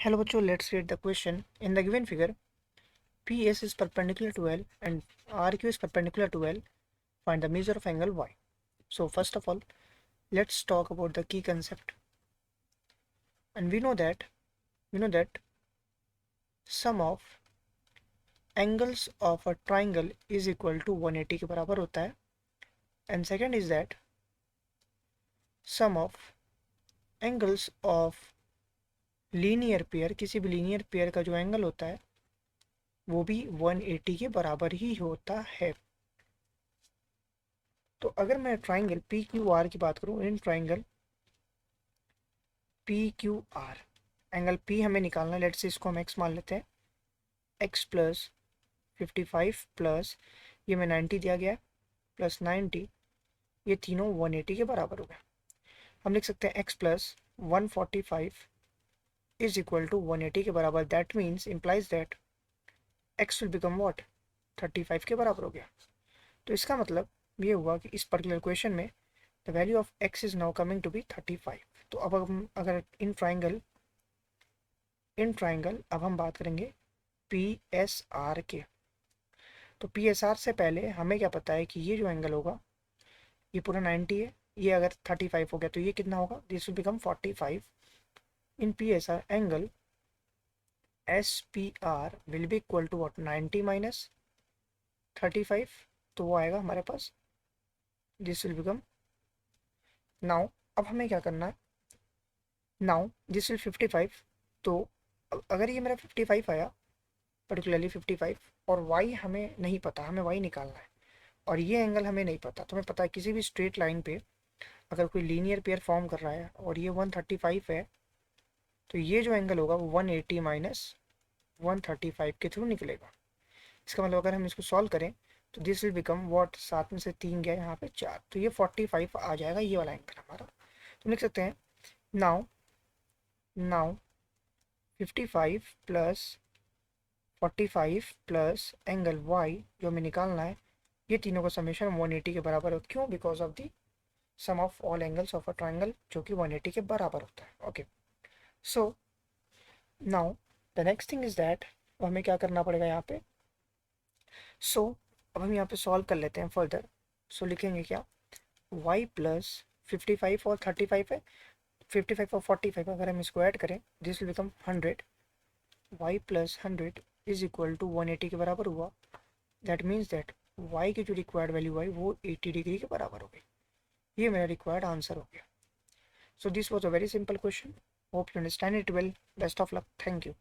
Hello बच्चों, let's read the question. In the given figure, PS is perpendicular to L and RQ is perpendicular to L. Find the measure of angle Y. So first of all, let's talk about the key concept. And we know that sum of angles of a triangle is equal to 180 के बराबर होता है. And second is that sum of angles of linear pair, किसी भी linear pair का जो angle होता है वो भी 180 के बराबर ही होता है. तो अगर मैं ट्राइंगल पी क्यू आर की बात करूं, in triangle P Q R, angle P हमें निकालना है. लेट्स से इसको हम एक्स मान लेते हैं. एक्स प्लस 55 प्लस ये में 90 दिया गया है प्लस 90, ये तीनों 180 के बराबर हो गए. हम लिख सकते हैं x plus 145 is equal to 180 के बराबर. That means implies that x will become what, 35 के बराबर हो गया. तो इसका मतलब ये हुआ कि इस पर्टिकुलर क्वेश्चन में the value of x is now coming to be 35. तो अब हम अगर इन ट्राइंगल अब हम बात करेंगे पी एस आर के. तो पी एस आर से पहले हमें क्या पता है कि ये जो एंगल होगा ये पूरा 90 है. ये अगर 35 हो गया तो ये कितना होगा, this will become 45. In P S R angle S P R will be equal to what, 90 minus 35. तो वो आएगा हमारे पास, दिस विल बिकम. नाउ अब हमें क्या करना है, नाउ दिस विल 55. तो अगर ये मेरा 55 आया, पर्टिकुलरली 55, और y हमें नहीं पता, हमें y निकालना है, और ये एंगल हमें नहीं पता. तो हमें पता है किसी भी स्ट्रेट लाइन पे अगर कोई लीनियर पेयर फॉर्म कर रहा है और ये 135 है, तो ये जो एंगल होगा वो 180 माइनस 135 के थ्रू निकलेगा. इसका मतलब अगर हम इसको सॉल्व करें तो दिस विल बिकम वॉट, 7 में से 3 गया यहाँ पे 4, तो ये 45 आ जाएगा, ये वाला एंगल हमारा. तो लिख सकते हैं now 55 plus 45 plus angle y जो हमें निकालना है, ये तीनों का समेशन 180 के बराबर हो. क्यों? Because of the sum of all angles of a triangle जो कि 180 के बराबर होता है. Okay, so now the next thing is that हमें क्या करना पड़ेगा यहाँ पे. सो अब हम यहाँ पे सॉल्व कर लेते हैं फर्दर. सो लिखेंगे क्या, y प्लस 55 और 35 है, 55 और 45 अगर हम इसको ऐड करें this will become 100. y plus 100 is equal to 180 के बराबर हुआ. दैट मीन्स दैट y की जो रिक्वायर्ड वैल्यू आई वो 80 डिग्री के बराबर हो गई. ये मेरा रिक्वायर्ड आंसर हो गया. So this was a very simple question. Hope you understand it well. Best of luck. Thank you.